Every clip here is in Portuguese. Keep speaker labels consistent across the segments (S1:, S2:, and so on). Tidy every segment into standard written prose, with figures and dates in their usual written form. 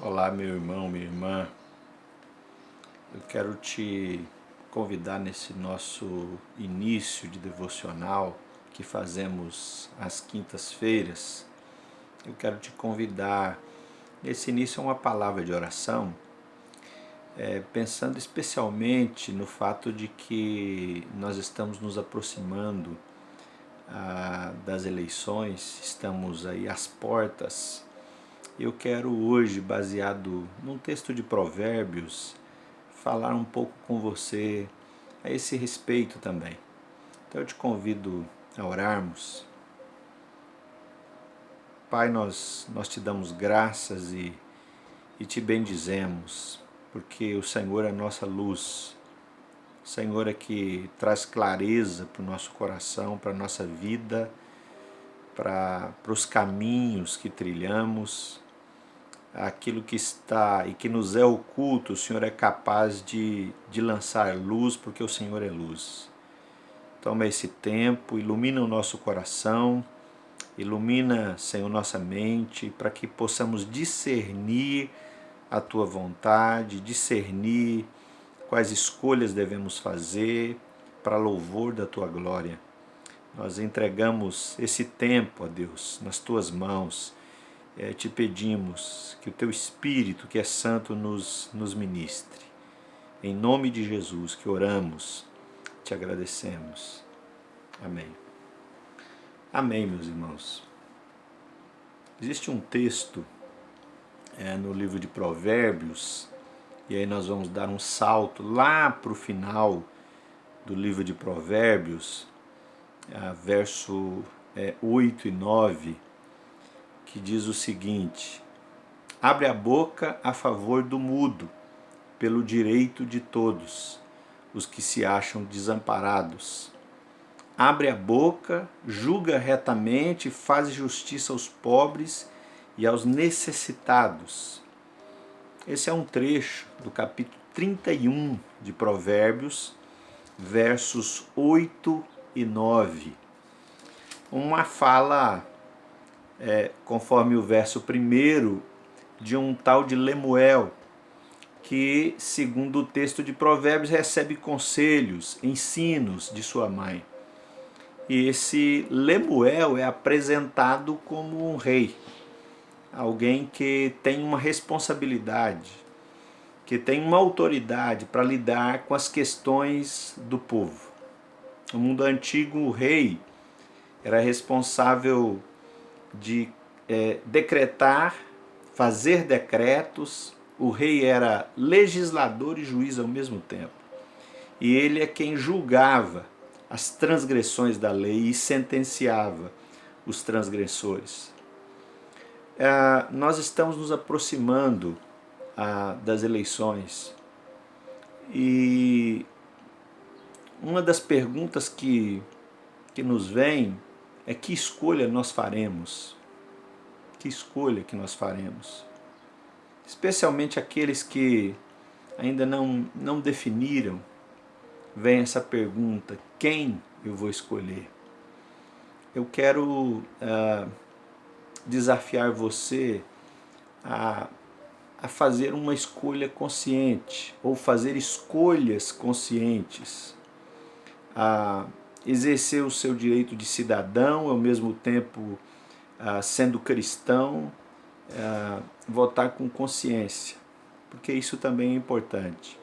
S1: Olá, meu irmão, minha irmã. Eu quero te convidar nesse nosso início de devocional que fazemos às quintas-feiras. Eu quero te convidar nesse início a uma palavra de oração, pensando especialmente no fato de que nós estamos nos aproximando das eleições, estamos aí às portas. Eu quero hoje, baseado num texto de Provérbios, falar um pouco com você a esse respeito também. Então eu te convido a orarmos. Pai, nós te damos graças e te bendizemos, porque o Senhor é a nossa luz. O Senhor é que traz clareza para o nosso coração, para a nossa vida, para os caminhos que trilhamos. Aquilo que está e que nos é oculto, o Senhor é capaz de lançar luz, porque o Senhor é luz. Toma esse tempo, ilumina o nosso coração, ilumina, Senhor, nossa mente, para que possamos discernir a Tua vontade, discernir quais escolhas devemos fazer para louvor da Tua glória. Nós entregamos esse tempo, ó Deus, nas Tuas mãos. Te pedimos que o Teu Espírito, que é santo, nos ministre. Em nome de Jesus que oramos, te agradecemos. Amém. Amém, meus irmãos. Existe um texto no livro de Provérbios, e aí nós vamos dar um salto lá para o final do livro de Provérbios, verso 8 e 9, que diz o seguinte: abre a boca a favor do mudo, pelo direito de todos, os que se acham desamparados. Abre a boca, julga retamente, faz justiça aos pobres e aos necessitados. Esse é um trecho do capítulo 31 de Provérbios, versos 8 e 9. Uma fala, conforme o verso 1, de um tal de Lemuel, que, segundo o texto de Provérbios, recebe conselhos, ensinos de sua mãe. E esse Lemuel é apresentado como um rei, alguém que tem uma responsabilidade, que tem uma autoridade para lidar com as questões do povo. No mundo antigo, o rei era responsável de decretar, fazer decretos. O rei era legislador e juiz ao mesmo tempo. E ele é quem julgava as transgressões da lei e sentenciava os transgressores. Nós estamos nos aproximando das eleições. E uma das perguntas que nos vem é: que escolha nós faremos? Que escolha que nós faremos? Especialmente aqueles que ainda não definiram, vem essa pergunta: quem eu vou escolher? Eu quero desafiar você a fazer uma escolha consciente, ou fazer escolhas conscientes, a exercer o seu direito de cidadão, ao mesmo tempo sendo cristão, votar com consciência, porque isso também é importante.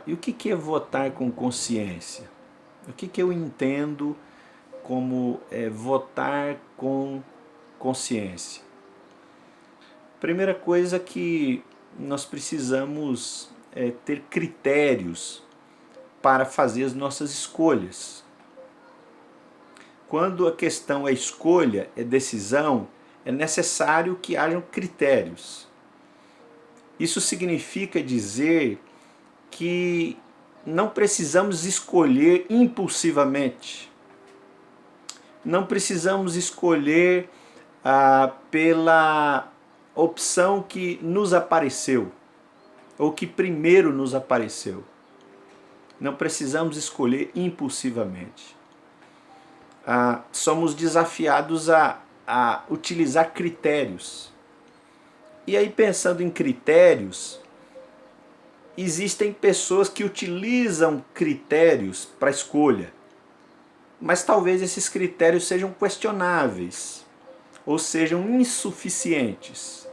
S1: E o que é votar com consciência? O que eu entendo como votar com consciência? Primeira coisa que nós precisamos ter critérios para fazer as nossas escolhas. Quando a questão é escolha, é decisão, é necessário que hajam critérios. Isso significa dizer que não precisamos escolher impulsivamente. Não precisamos escolher pela opção que nos apareceu, ou que primeiro nos apareceu. Não precisamos escolher impulsivamente. Somos desafiados a utilizar critérios. E aí, pensando em critérios, existem pessoas que utilizam critérios para escolha, mas talvez esses critérios sejam questionáveis ou sejam insuficientes.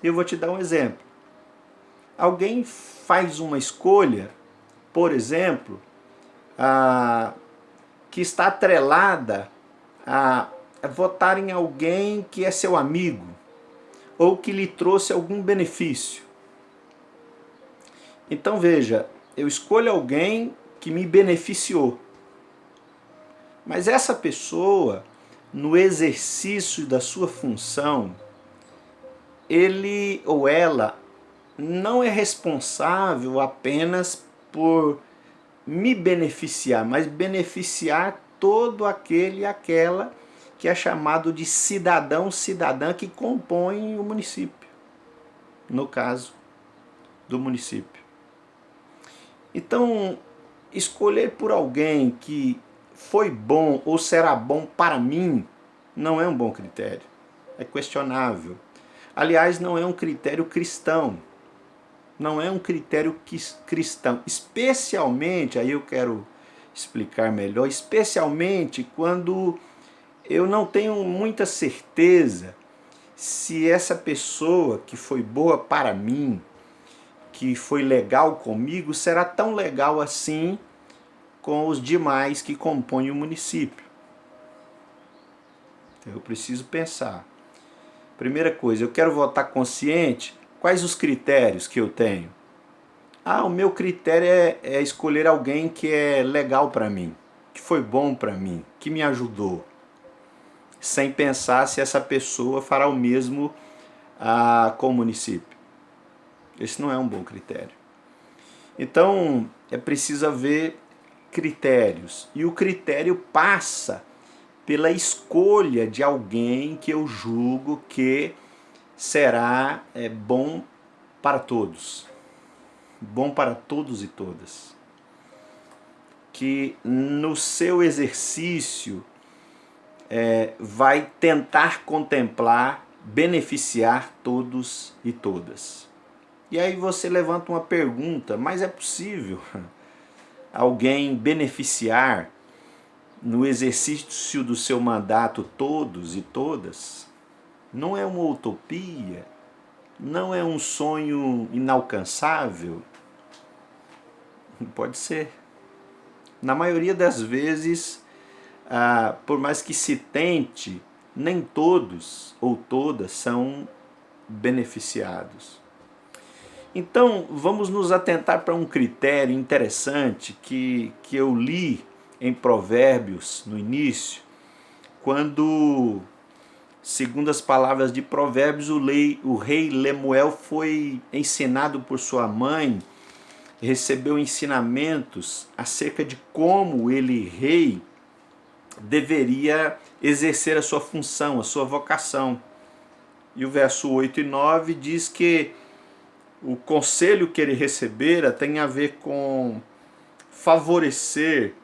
S1: Eu vou te dar um exemplo. Alguém faz uma escolha, por exemplo, que está atrelada a votar em alguém que é seu amigo ou que lhe trouxe algum benefício. Então veja, eu escolho alguém que me beneficiou. Mas essa pessoa, no exercício da sua função, ele ou ela não é responsável apenas por me beneficiar, mas beneficiar todo aquele e aquela que é chamado de cidadão, cidadã que compõem o município, no caso do município. Então, escolher por alguém que foi bom ou será bom para mim não é um bom critério, é questionável. Aliás, não é um critério cristão, não é um critério cristão, especialmente, aí eu quero explicar melhor, especialmente quando eu não tenho muita certeza se essa pessoa que foi boa para mim, que foi legal comigo, será tão legal assim com os demais que compõem o município. Então, eu preciso pensar. Primeira coisa, eu quero votar consciente. Quais os critérios que eu tenho? O meu critério é escolher alguém que é legal para mim, que foi bom para mim, que me ajudou, sem pensar se essa pessoa fará o mesmo com o município. Esse não é um bom critério. Então, é preciso haver critérios. E o critério passa pela escolha de alguém que eu julgo que será bom para todos. Bom para todos e todas. Que no seu exercício vai tentar contemplar, beneficiar todos e todas. E aí você levanta uma pergunta, mas é possível alguém beneficiar no exercício do seu mandato todos e todas? Não é uma utopia? Não é um sonho inalcançável? Pode ser. Na maioria das vezes, por mais que se tente, nem todos ou todas são beneficiados. Então, vamos nos atentar para um critério interessante que eu li em Provérbios no início, quando, segundo as palavras de Provérbios, o rei Lemuel foi ensinado por sua mãe, recebeu ensinamentos acerca de como ele, rei, deveria exercer a sua função, a sua vocação. E o verso 8 e 9 diz que o conselho que ele recebera tem a ver com favorecer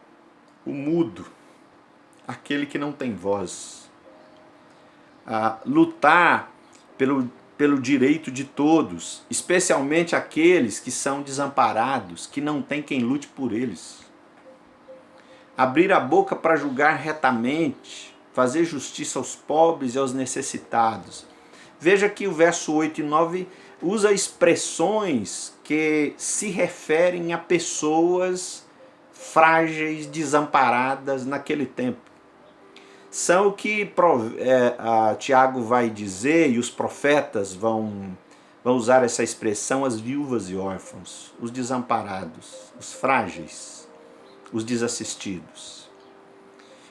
S1: o mudo, aquele que não tem voz. Lutar pelo direito de todos, especialmente aqueles que são desamparados, que não tem quem lute por eles. Abrir a boca para julgar retamente, fazer justiça aos pobres e aos necessitados. Veja que o verso 8 e 9 usa expressões que se referem a pessoas frágeis, desamparadas naquele tempo. São o que Tiago vai dizer, e os profetas vão usar essa expressão, as viúvas e órfãos, os desamparados, os frágeis, os desassistidos.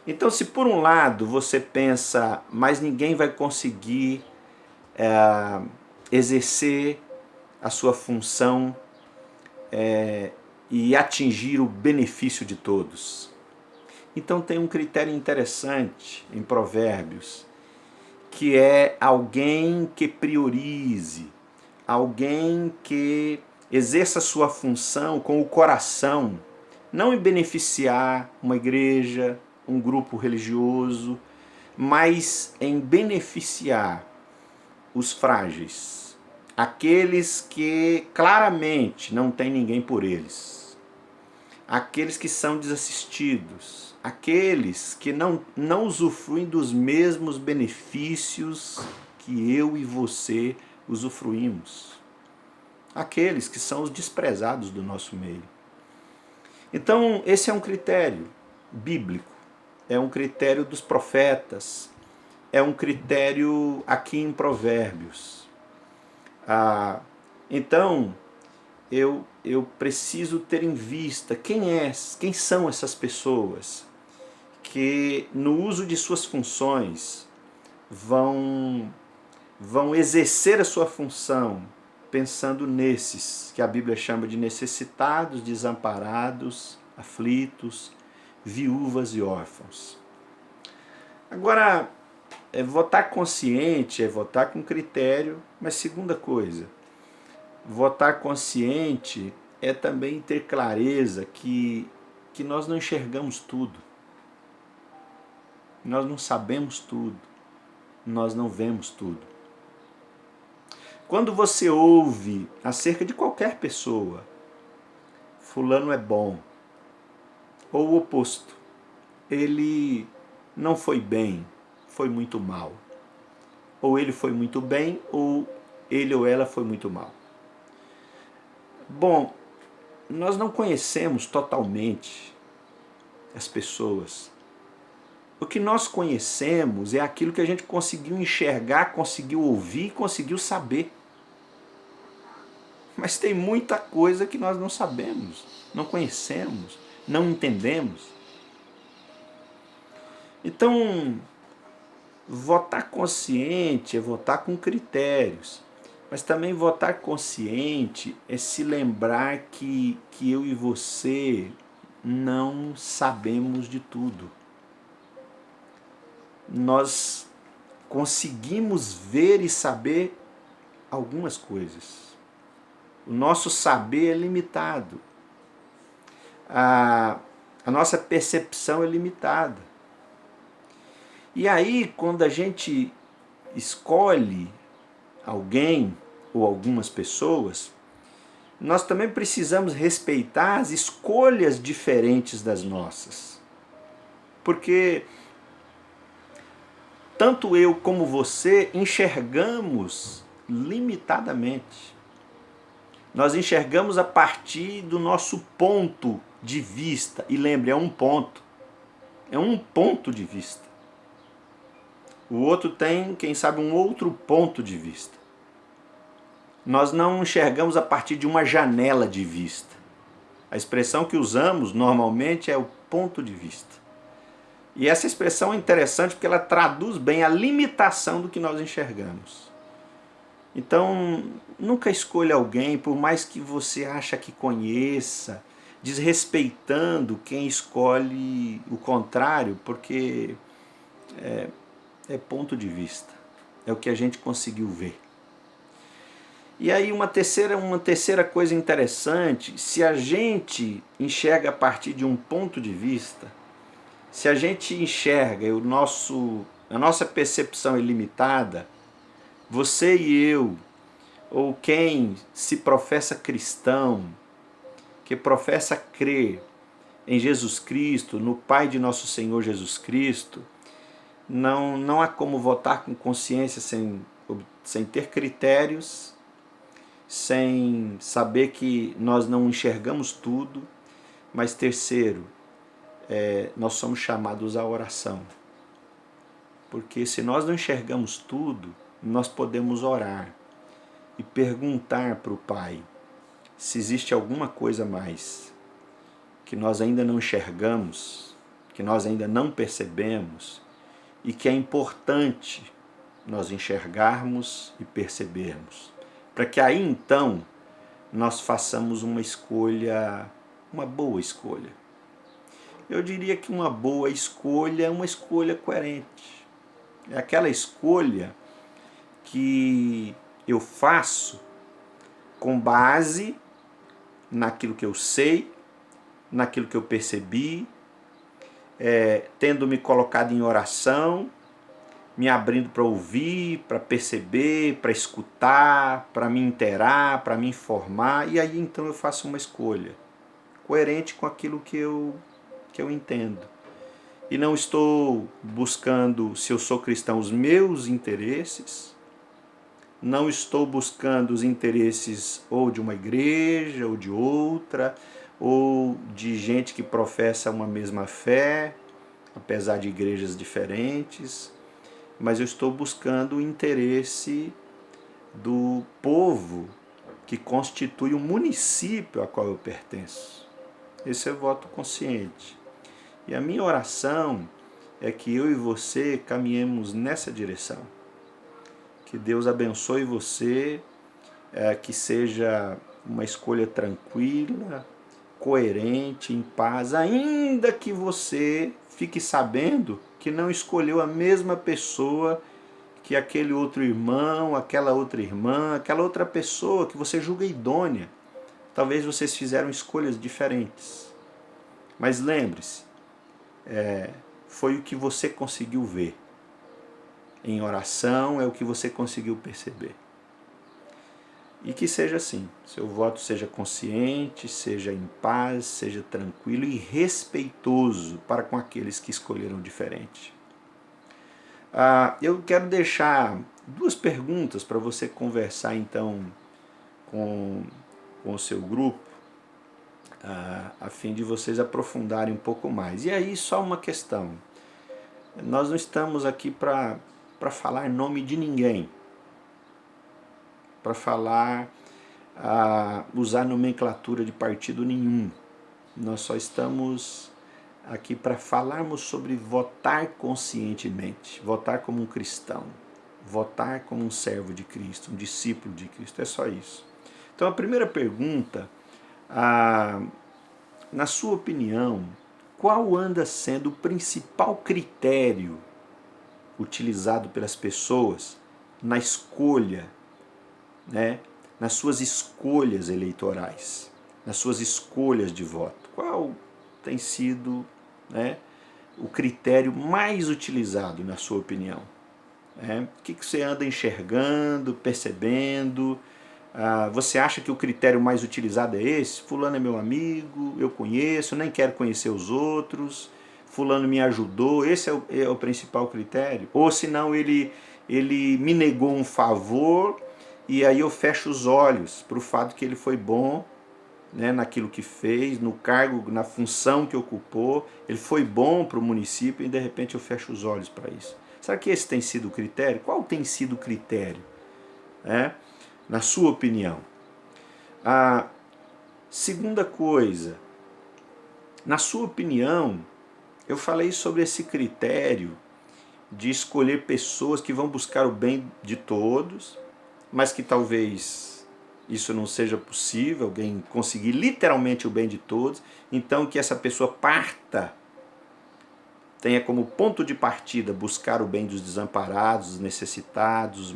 S1: Então, se por um lado você pensa, mas ninguém vai conseguir exercer a sua função e atingir o benefício de todos. Então tem um critério interessante em Provérbios, que é alguém que priorize, alguém que exerça a sua função com o coração, não em beneficiar uma igreja, um grupo religioso, mas em beneficiar os frágeis, aqueles que claramente não tem ninguém por eles, aqueles que são desassistidos, aqueles que não usufruem dos mesmos benefícios que eu e você usufruímos, aqueles que são os desprezados do nosso meio. Então, esse é um critério bíblico, é um critério dos profetas, é um critério aqui em Provérbios. Então, eu preciso ter em vista quem são essas pessoas que no uso de suas funções vão exercer a sua função pensando nesses que a Bíblia chama de necessitados, desamparados, aflitos, viúvas e órfãos. Agora, votar consciente é votar com critério, mas segunda coisa, votar consciente é também ter clareza que nós não enxergamos tudo, nós não sabemos tudo, nós não vemos tudo. Quando você ouve acerca de qualquer pessoa, fulano é bom, ou o oposto, ele não foi bem, foi muito mal. Ou ele foi muito bem, ou ele ou ela foi muito mal. Bom, nós não conhecemos totalmente as pessoas. O que nós conhecemos é aquilo que a gente conseguiu enxergar, conseguiu ouvir, conseguiu saber. Mas tem muita coisa que nós não sabemos, não conhecemos, não entendemos. Então, votar consciente é votar com critérios, mas também votar consciente é se lembrar que eu e você não sabemos de tudo. Nós conseguimos ver e saber algumas coisas. O nosso saber é limitado. A nossa percepção é limitada. E aí, quando a gente escolhe alguém ou algumas pessoas, nós também precisamos respeitar as escolhas diferentes das nossas. Porque tanto eu como você enxergamos limitadamente. Nós enxergamos a partir do nosso ponto de vista. E lembre, é um ponto. É um ponto de vista. O outro tem, quem sabe, um outro ponto de vista. Nós não enxergamos a partir de uma janela de vista. A expressão que usamos normalmente é o ponto de vista. E essa expressão é interessante porque ela traduz bem a limitação do que nós enxergamos. Então, nunca escolha alguém, por mais que você acha que conheça, desrespeitando quem escolhe o contrário, porque é ponto de vista, é o que a gente conseguiu ver. E aí uma terceira coisa interessante, se a gente enxerga a partir de um ponto de vista, se a gente enxerga a nossa percepção é limitada, você e eu, ou quem se professa cristão, que professa crer em Jesus Cristo, no Pai de nosso Senhor Jesus Cristo, não há como votar com consciência sem ter critérios, sem saber que nós não enxergamos tudo, mas terceiro, nós somos chamados à oração. Porque se nós não enxergamos tudo, nós podemos orar e perguntar para o Pai se existe alguma coisa mais que nós ainda não enxergamos, que nós ainda não percebemos e que é importante nós enxergarmos e percebermos, para que aí então nós façamos uma escolha, uma boa escolha. Eu diria que uma boa escolha é uma escolha coerente. É aquela escolha que eu faço com base naquilo que eu sei, naquilo que eu percebi, tendo me colocado em oração, me abrindo para ouvir, para perceber, para escutar, para me inteirar, para me informar, e aí então eu faço uma escolha coerente com aquilo que eu entendo. E não estou buscando, se eu sou cristão, os meus interesses, não estou buscando os interesses ou de uma igreja ou de outra, ou de gente que professa uma mesma fé, apesar de igrejas diferentes, mas eu estou buscando o interesse do povo que constitui o município a qual eu pertenço. Esse é o voto consciente. E a minha oração é que eu e você caminhemos nessa direção. Que Deus abençoe você, que seja uma escolha tranquila, coerente, em paz, ainda que você fique sabendo que não escolheu a mesma pessoa que aquele outro irmão, aquela outra irmã, aquela outra pessoa que você julga idônea. Talvez vocês fizeram escolhas diferentes. Mas lembre-se, foi o que você conseguiu ver. Em oração é o que você conseguiu perceber. E que seja assim, seu voto seja consciente, seja em paz, seja tranquilo e respeitoso para com aqueles que escolheram diferente. Eu quero deixar 2 perguntas para você conversar então com o seu grupo, a fim de vocês aprofundarem um pouco mais. E aí só uma questão, nós não estamos aqui para falar em nome de ninguém, para falar, usar nomenclatura de partido nenhum. Nós só estamos aqui para falarmos sobre votar conscientemente, votar como um cristão, votar como um servo de Cristo, um discípulo de Cristo, é só isso. Então a primeira pergunta, na sua opinião, qual anda sendo o principal critério utilizado pelas pessoas na escolha, nas suas escolhas eleitorais, nas suas escolhas de voto? Qual tem sido o critério mais utilizado, na sua opinião? O que você anda enxergando, percebendo? Você acha que o critério mais utilizado é esse? Fulano é meu amigo, eu conheço, nem quero conhecer os outros, fulano me ajudou, esse é o principal critério? Ou senão ele me negou um favor e aí eu fecho os olhos para o fato que ele foi bom, naquilo que fez, no cargo, na função que ocupou, ele foi bom para o município e de repente eu fecho os olhos para isso. Será que esse tem sido o critério? Qual tem sido o critério? Na sua opinião? A segunda coisa, na sua opinião, eu falei sobre esse critério de escolher pessoas que vão buscar o bem de todos, mas que talvez isso não seja possível, alguém conseguir literalmente o bem de todos, então que essa pessoa tenha como ponto de partida buscar o bem dos desamparados, dos necessitados,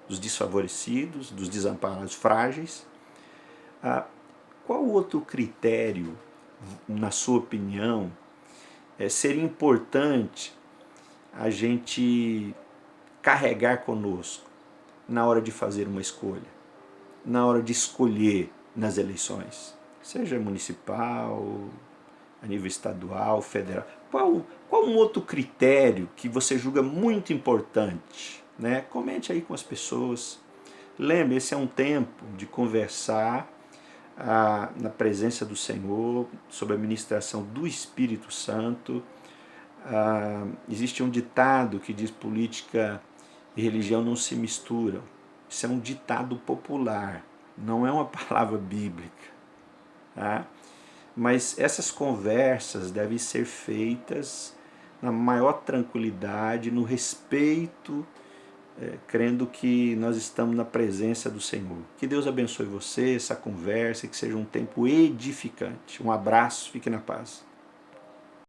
S1: dos desfavorecidos, dos desamparados frágeis. Qual outro critério, na sua opinião, seria importante a gente carregar conosco na hora de fazer uma escolha, na hora de escolher nas eleições, seja municipal, a nível estadual, federal? Qual um outro critério que você julga muito importante? Comente aí com as pessoas. Lembre, esse é um tempo de conversar na presença do Senhor, sob a ministração do Espírito Santo. Existe um ditado que diz: política e religião não se misturam. Isso é um ditado popular, não é uma palavra bíblica. Mas essas conversas devem ser feitas na maior tranquilidade, no respeito, crendo que nós estamos na presença do Senhor. Que Deus abençoe você, essa conversa, que seja um tempo edificante. Um abraço, fique na paz.